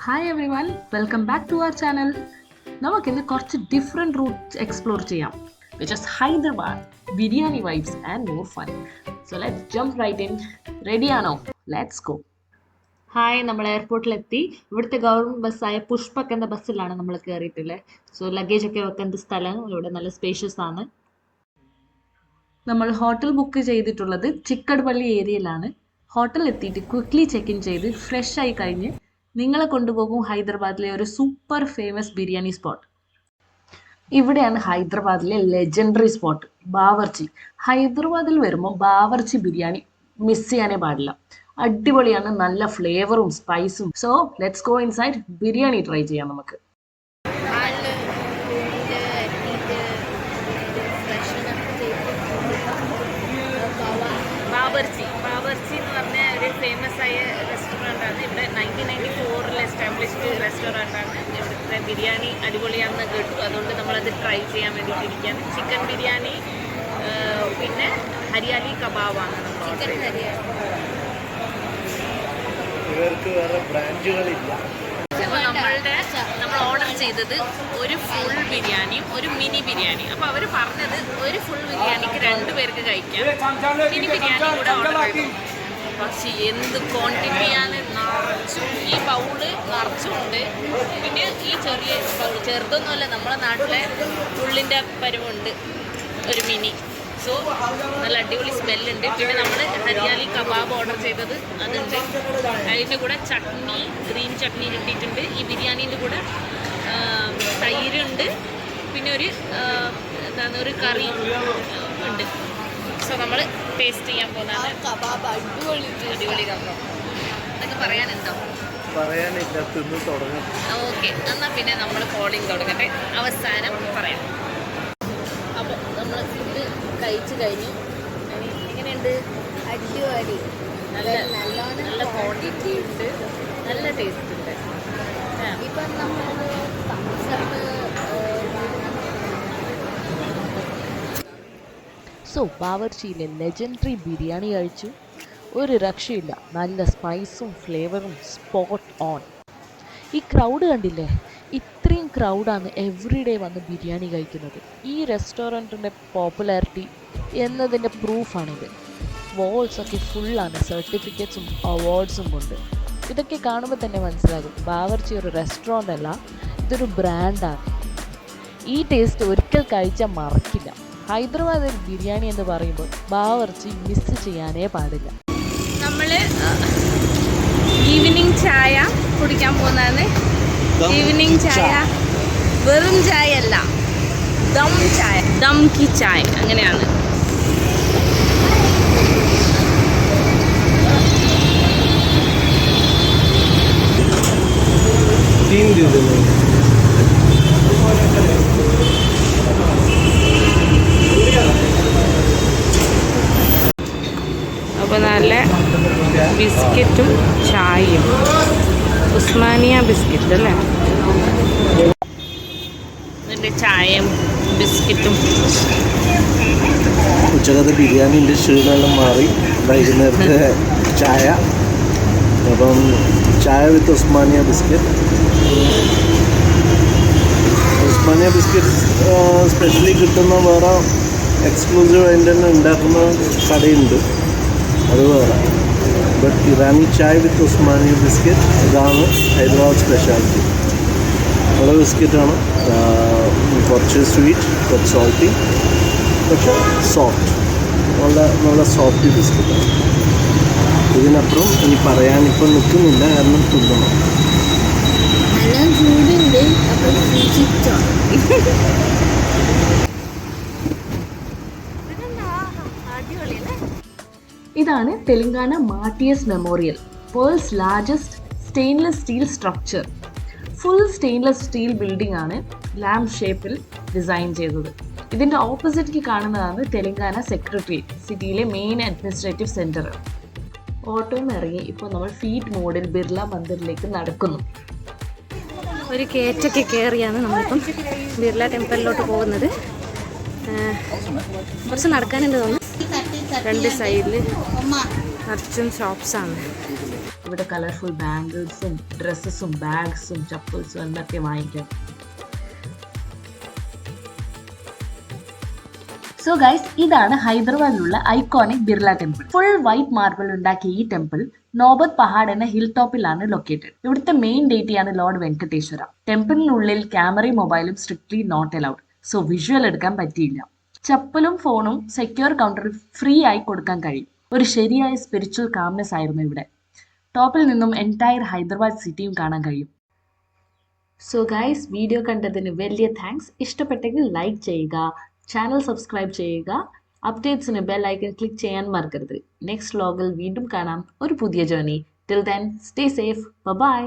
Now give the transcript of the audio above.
Hi everyone, welcome back to our channel. നമുക്കിന്ന് കുറച്ച് different routes explore ചെയ്യാം, which is Hyderabad, biryani vibes and more fun. So let's jump right in. റെഡിയാണോ? Let's go. Hi, നമ്മൾ എയർപോർട്ടിലെത്തി. ഇവിടുത്തെ government ബസ്സായ Pushpak എന്ന ബസ്സിലാണ് നമ്മൾ കയറിയിട്ടുള്ളത്. സോ ലഗേജ് ഒക്കെ വെക്കുന്ന സ്ഥലം ഇവിടെ നല്ല സ്പേഷ്യസ് ആണ്. നമ്മൾ ഹോട്ടൽ ബുക്ക് ചെയ്തിട്ടുള്ളത് ചിക്കഡ്പള്ളി ഏരിയയിലാണ്. ഹോട്ടലിൽ എത്തിയിട്ട് ക്വിക്ക്ലി ചെക്ക് ഇൻ ചെയ്ത് ഫ്രഷ് ആയി കഴിഞ്ഞ് നിങ്ങളെ കൊണ്ടുപോകും ഹൈദരാബാദിലെ ഒരു സൂപ്പർ ഫേമസ് ബിരിയാണി സ്പോട്ട്. ഇവിടെയാണ് ഹൈദരാബാദിലെ ലെജൻഡറി സ്പോട്ട് ബാവർച്ചി. ഹൈദരാബാദിൽ വരുമ്പോൾ ബാവർച്ചി ബിരിയാണി മിസ് ചെയ്യാനേ പാടില്ല. അടിപൊളിയാണ്, നല്ല ഫ്ലേവറും സ്പൈസും. So let's go inside, biryani try ചെയ്യാം നമുക്ക്. ബാവർച്ചി എന്ന് പറഞ്ഞ ഒരു ഫേമസ് ആയ റെസ്റ്റോറൻ്റാണ്. ഇവിടെ 1994 എസ്റ്റാബ്ലിഷ്ഡ് റെസ്റ്റോറൻ്റാണ്. ഇവിടുത്തെ ബിരിയാണി അടിപൊളിയാണെന്ന് കേട്ടു, അതുകൊണ്ട് നമ്മളത് ട്രൈ ചെയ്യാൻ വേണ്ടിയിട്ടിരിക്കുകയാണ്. ചിക്കൻ ബിരിയാണി പിന്നെ ഹരിയാലി കബാബാണ് ഇവർക്ക് വേറെ ബ്രാഞ്ചുകളില്ല. നമ്മൾ ഓർഡർ ചെയ്തത് ഒരു ഫുൾ ബിരിയാണിയും ഒരു മിനി ബിരിയാണി. അപ്പോൾ അവർ പറഞ്ഞത് ഒരു ഫുൾ ബിരിയാണിക്ക് 2 പേർക്ക് കഴിക്കാം, മിനി ബിരിയാണി കൂടെ ഓർഡർ ചെയ്തു. പക്ഷേ എന്ത് ക്വാണ്ടിറ്റിയാണ്, നിറച്ചും ഈ ബൗള് നിറച്ചുമുണ്ട്. പിന്നെ ഈ ചെറിയ ബൗൾ ചെറുതൊന്നുമല്ല, നമ്മളെ നാട്ടിലെ ഉള്ളിൻ്റെ പരുവുണ്ട് ഒരു മിനി. സോ നല്ല അടിപൊളി സ്മെല്ലുണ്ട്. പിന്നെ നമ്മൾ ഹരിയാലി കബാബ് ഓർഡർ ചെയ്തത് അതുണ്ട്. അതിൻ്റെ കൂടെ ചട്നി, ഗ്രീൻ ചട്നി കിട്ടിയിട്ടുണ്ട്. ഈ ബിരിയാണീൻ്റെ കൂടെ തൈരുണ്ട്, പിന്നെ ഒരു കറി ഉണ്ട്. സോ നമ്മൾ ടേസ്റ്റ് ചെയ്യാൻ പോകുന്നതാണ് കബാബ്. അടിപൊളി കബാബ്. അതൊക്കെ പറയാനുണ്ടോ? പറയാനില്ല, തിന്ന് തുടങ്ങും. ഓക്കെ, എന്നാൽ പിന്നെ നമ്മൾ കോളിംഗ് തുടങ്ങട്ടെ, അവസാനം പറയാം. അപ്പോൾ നമ്മൾ ഫുഡ് കഴിച്ചു കഴിഞ്ഞു. എങ്ങനെയുണ്ട്? അടിപൊളി, നല്ല ക്വാണ്ടിറ്റി ഉണ്ട്, നല്ല ടേസ്റ്റ് ഉണ്ട്. ഇപ്പം നമ്മൾ സോ ബാവർച്ചിയിലെ ലെജൻഡറി ബിരിയാണി കഴിച്ചു. ഒരു രക്ഷയില്ല, നല്ല സ്പൈസും ഫ്ലേവറും സ്പോട്ട് ഓൺ. ഈ ക്രൗഡ് കണ്ടില്ലേ? ഇത്രയും ക്രൗഡാണ് എവ്രിഡേ വന്ന് ബിരിയാണി കഴിക്കുന്നത്. ഈ റെസ്റ്റോറൻറ്റിൻ്റെ പോപ്പുലാരിറ്റി എന്നതിൻ്റെ പ്രൂഫാണിത്. വാൾസൊക്കെ ഫുള്ളാണ് സർട്ടിഫിക്കറ്റ്സും അവാർഡ്സും കൊണ്ട്. ഇതൊക്കെ കാണുമ്പോൾ തന്നെ മനസ്സിലാകും ബാവർച്ചി ഒരു റെസ്റ്റോറൻ്റ് അല്ല, ഇതൊരു ബ്രാൻഡാണ്. ഈ ടേസ്റ്റ് ഒരിക്കൽ കഴിച്ചാൽ മറക്കില്ല. ഹൈദരാബാദിൽ ബിരിയാണി എന്ന് പറയുമ്പോൾ ബാവർച്ചി മിസ് ചെയ്യാനേ പാടില്ല. നമ്മൾ ഈവനിങ് ചായ കുടിക്കാൻ പോകുന്നതാണ്. ഈവനിങ് ചായ വെറും ചായ അല്ല, ദം ചായ, ദം കി ചായ അങ്ങനെയാണ്. അപ്പോൾ നല്ല ബിസ്ക്കറ്റും ചായയും, ഉസ്മാനിയ ബിസ്ക്കറ്റ് അല്ലേ, ഇതിൻ്റെ ചായയും ബിസ്ക്കറ്റും. ഉച്ചക്കത്തെ ബിരിയാണിൻ്റെ ക്ഷീണമെല്ലാം മാറി, വൈകുന്നേരത്തെ ചായ. അപ്പം ചായ with Osmania biscuit. Osmania biscuit specially കിട്ടുന്ന വേറെ എക്സ്ക്ലൂസീവ് ആയിട്ട് തന്നെ ഉണ്ടാക്കുന്ന കടയുണ്ട്, അത് വേറെ. ബട്ട് ഇറാനി ചായ വിത്ത് ഉസ്മാനിയ ബിസ്ക്കറ്റ് ഇതാണ് ഹൈദരാബാദ് സ്പെഷ്യാലിറ്റി. നല്ല ബിസ്ക്കറ്റാണ്, കുറച്ച് സ്വീറ്റ്, കുറച്ച് സോൾട്ടി, പക്ഷേ സോഫ്റ്റ്, നല്ല സോഫ്റ്റ് ബിസ്ക്കറ്റാണ്. ഇതിനപ്പുറം ഇനി പറയാനിപ്പോൾ നിൽക്കുന്നില്ല, കാരണം തിന്നണം. നല്ല ചൂടുണ്ട്, അപ്പോൾ ഇതാണ് Telangana martyrs memorial, world's largest stainless steel structure. Full stainless steel building ആണ്, ലാമ്പ് ഷേപ്പിൽ ഡിസൈൻ ചെയ്തത്. ഇതിൻ്റെ ഓപ്പോസിറ്റിലേക്ക് കാണുന്നതാണ് തെലങ്കാന സെക്രട്ടേറിയറ്റ്, സിറ്റിയിലെ മെയിൻ അഡ്മിനിസ്ട്രേറ്റീവ് സെൻറ്റർ. ഓട്ടോയിൽ നിന്ന് ഇറങ്ങി ഇപ്പോൾ നമ്മൾ ഫീറ്റ് മോഡിൽ ബിർള മന്ദിറിലേക്ക് നടക്കുന്നു. ഒരു കയറ്റൊക്കെ കയറിയാണ് നമ്മളിപ്പം ബിർള ടെമ്പിളിലോട്ട് പോകുന്നത്. കുറച്ച് നടക്കാനുണ്ട് തോന്നുന്നു. 2 സൈഡിൽ നിറച്ചും ഷോപ്സാണ്. ഇവിടെ കളർഫുൾ ബാംഗിൾസും ഡ്രസ്സസും ബാഗ്സും ചപ്പൽസും എന്തൊക്കെ വാങ്ങിക്കാം. സോ ഗൈസ്, ഇതാണ് ഹൈദരാബാദിലുള്ള iconic Birla temple. Full white marble ഉണ്ടാക്കിയ ഈ ടെമ്പിൾ നോബത് പഹാഡ് എന്ന ഹിൽ ടോപ്പിലാണ് ലൊക്കേറ്റഡ്. ഇവിടുത്തെ മെയിൻ ഡേറ്റിയാണ് ലോർഡ് വെങ്കടേശ്വര. ടെമ്പിളിനുള്ളിൽ ക്യാമറയും മൊബൈലും strictly not allowed. So visual എടുക്കാൻ പറ്റിയില്ല. ചപ്പലും ഫോണും സെക്യൂർ കൗണ്ടറിൽ ഫ്രീ ആയി കൊടുക്കാൻ കഴിയും. ഒരു ശരിയായ സ്പിരിച്വൽ കാംനെസ് ആയിരുന്നു ഇവിടെ. ടോപ്പിൽ നിന്നും എൻറ്റയർ ഹൈദരാബാദ് സിറ്റിയും കാണാൻ കഴിയും. സോ ഗൈസ്, വീഡിയോ കണ്ടതിന് വലിയ താങ്ക്സ്. ഇഷ്ടപ്പെട്ടെങ്കിൽ ലൈക്ക് ചെയ്യുക, ചാനൽ സബ്സ്ക്രൈബ് ചെയ്യുക, അപ്ഡേറ്റ്സിന് ബെൽ ഐക്കൺ ക്ലിക്ക് ചെയ്യാൻ മറക്കരുത്. നെക്സ്റ്റ് വ്ലോഗിൽ വീണ്ടും കാണാം ഒരു പുതിയ journey. Till then stay safe. By.